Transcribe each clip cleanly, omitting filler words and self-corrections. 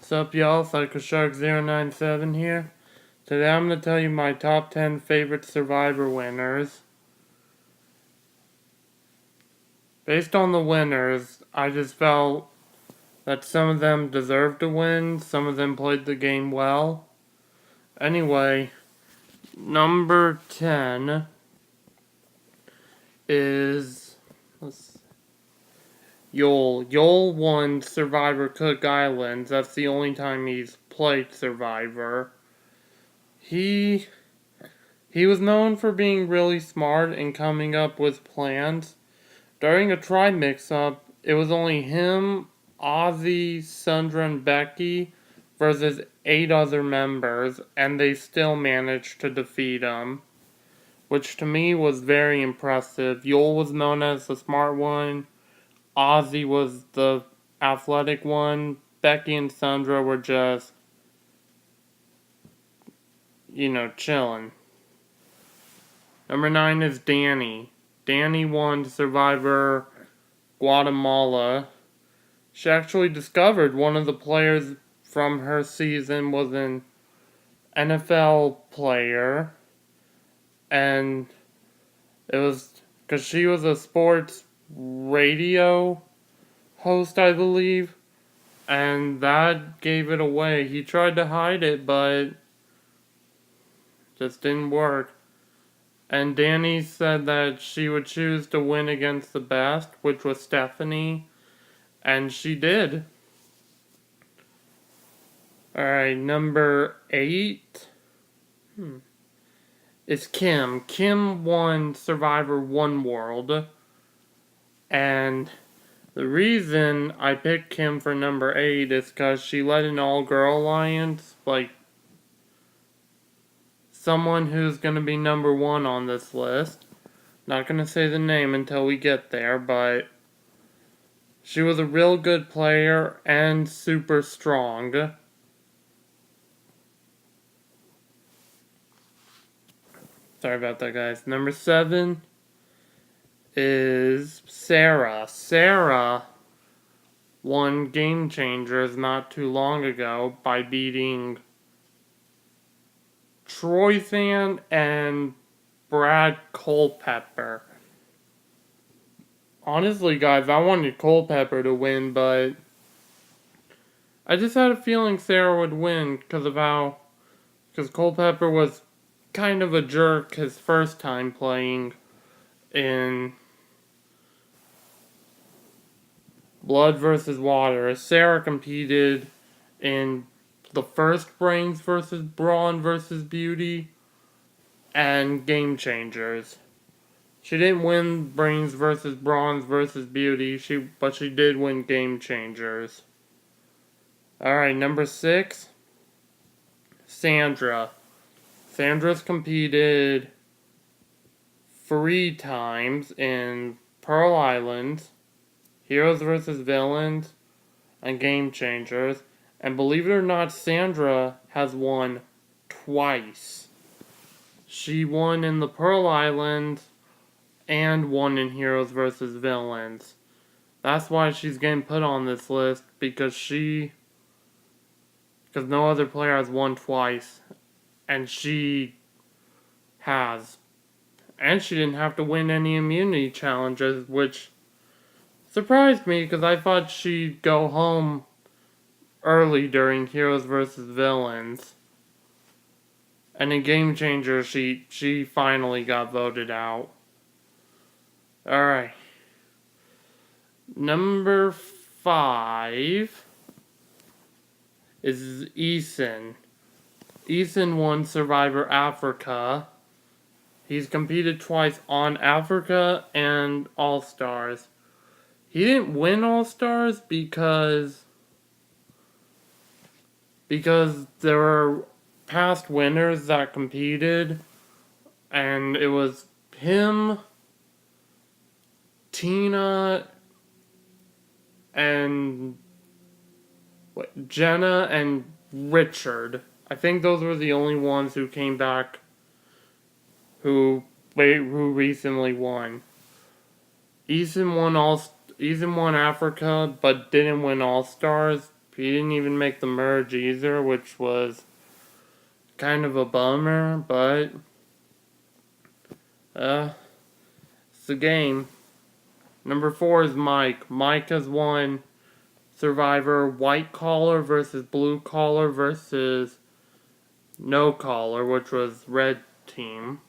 What's up, y'all? PsychoShark097 here. Today I'm going to tell you my top 10 favorite Survivor winners. Based on the winners, I just felt that some of them deserved to win, some of them played the game well. Anyway, number 10 is Yoel. Yoel won Survivor Cook Islands. That's the only time he's played Survivor. He was known for being really smart and coming up with plans. During a tribe mix-up, it was only him, Ozzy, Sandra, and Becky versus 8 other members, and they still managed to defeat him, which to me was very impressive. Yoel was known as the smart one, Ozzy was the athletic one, Becky and Sandra were just, chilling. Number 9 is Danny. Danny won Survivor Guatemala. She actually discovered one of the players from her season was an NFL player. And it was because she was a sports radio host, I believe. And that gave it away. He tried to hide it, but just didn't work. And Danny said that she would choose to win against the best, which was Stephanie. And she did. Alright, number 8 is Kim. Kim won Survivor One World. And the reason I picked Kim for number 8 is because she led an all-girl alliance. Like, someone who's going to be number 1 on this list. Not going to say the name until we get there, but she was a real good player and super strong. Sorry about that, guys. Number 7 is Sarah. Sarah won Game Changers not too long ago by beating Troythan and Brad Culpepper. Honestly, guys, I wanted Culpepper to win, but I just had a feeling Sarah would win because Culpepper was kind of a jerk his first time playing in Blood vs. Water. Sarah competed in the first Brains vs. Brawn vs. Beauty and Game Changers. She didn't win Brains vs. Bronze vs. Beauty, but she did win Game Changers. Alright, number 6, Sandra. Sandra's competed 3 times in Pearl Island, Heroes vs. Villains, and Game Changers. And believe it or not, Sandra has won twice. She won in the Pearl Island and won in Heroes vs. Villains. That's why she's getting put on this list, because no other player has won twice, and she has. And she didn't have to win any immunity challenges, which surprised me, because I thought she'd go home early during Heroes vs. Villains. And in Game Changer, she finally got voted out. Alright. Number 5 is Eason. Eason won Survivor Africa. He's competed twice on Africa and All-Stars. He didn't win All-Stars because there were past winners that competed, and it was him, Tina, and Jenna, and Richard. I think those were the only ones who came back who recently won. Eason won Africa, but didn't win All-Stars. He didn't even make the merge either, which was kind of a bummer, but it's the game. Number 4 is Mike. Mike has won Survivor White Collar versus Blue Collar versus No Collar, which was Red Team.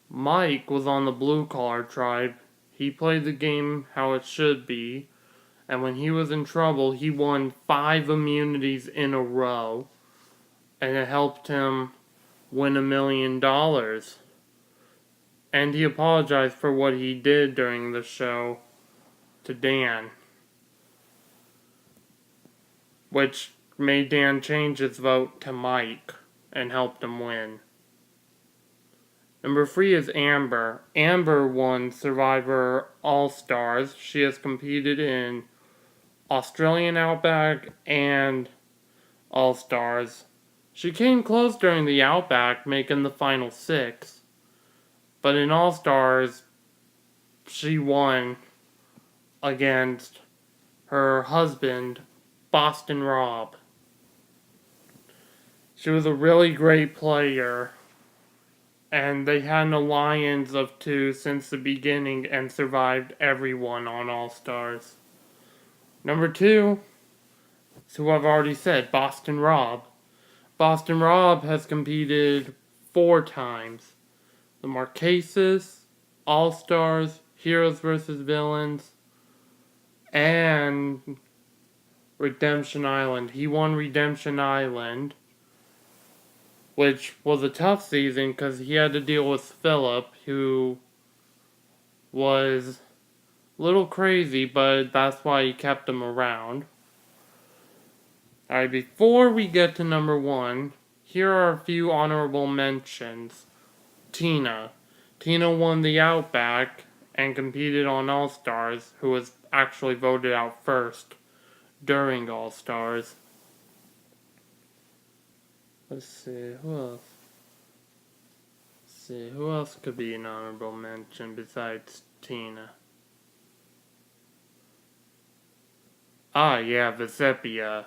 Mike was on the Blue Collar tribe. He played the game how it should be, and when he was in trouble, he won 5 immunities in a row, and it helped him win $1 million. And he apologized for what he did during the show to Dan, which made Dan change his vote to Mike and helped him win. Number 3 is Amber. Amber won Survivor All-Stars. She has competed in Australian Outback and All-Stars. She came close during the Outback, making the final 6. But in All-Stars, she won against her husband, Boston Rob. She was a really great player, and they had an alliance of 2 since the beginning and survived everyone on All-Stars. Number 2 is who I've already said, Boston Rob. Boston Rob has competed 4 times. The Marquesas, All-Stars, Heroes vs. Villains, and Redemption Island. He won Redemption Island, which was a tough season because he had to deal with Philip, who was a little crazy, but that's why he kept him around. Alright, before we get to number 1, here are a few honorable mentions. Tina. Tina won the Outback and competed on All-Stars, who was actually voted out first during All-Stars. Let's see, who else could be an honorable mention besides Tina? Vecepia.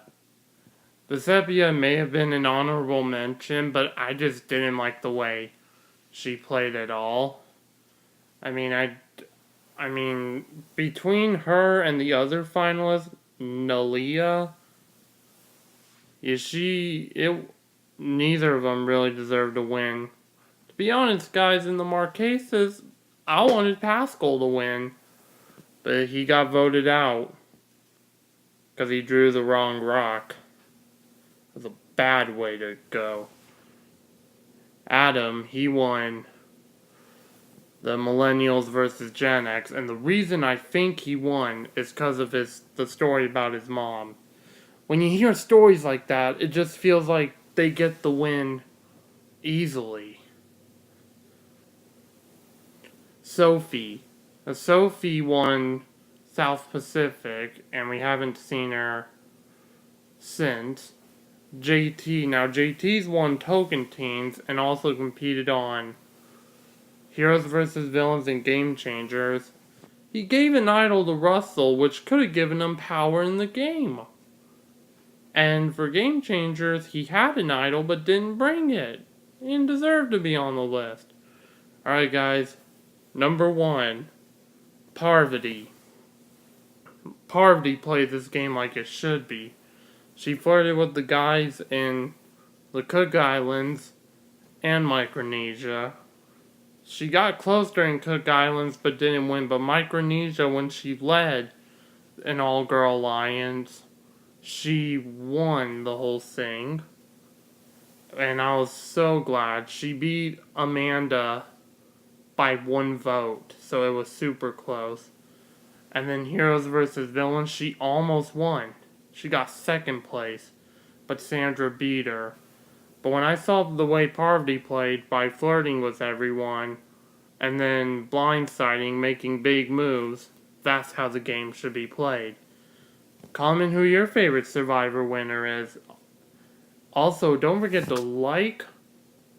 Vecepia may have been an honorable mention, but I just didn't like the way she played at all. I mean, between her and the other finalist, Nalia, neither of them really deserved to win. To be honest, guys, in the Marquesas, I wanted Pascal to win, but he got voted out because he drew the wrong rock. It was a bad way to go. Adam, he won the Millennials versus Gen X, and the reason I think he won is because of the story about his mom. When you hear stories like that, it just feels like they get the win easily. Sophie. Sophie won South Pacific, and we haven't seen her since. JT. Now, JT's won Token Teens and also competed on Heroes vs. Villains and Game Changers. He gave an idol to Russell, which could have given him power in the game. And for Game Changers, he had an idol but didn't bring it. He didn't deserve to be on the list. Alright, guys. Number 1. Parvati. Parvati played this game like it should be. She flirted with the guys in the Cook Islands and Micronesia. She got close during Cook Islands but didn't win. But Micronesia, when she led an all-girl alliance, she won the whole thing. And I was so glad. She beat Amanda by 1 vote, so it was super close. And then Heroes vs. Villains, she almost won. She got 2nd place, but Sandra beat her. But when I saw the way Parvati played by flirting with everyone and then blindsiding, making big moves, that's how the game should be played. Comment who your favorite Survivor winner is. Also, don't forget to like,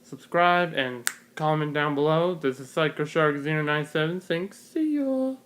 subscribe, and comment down below. This is PsychoShark097 saying see ya.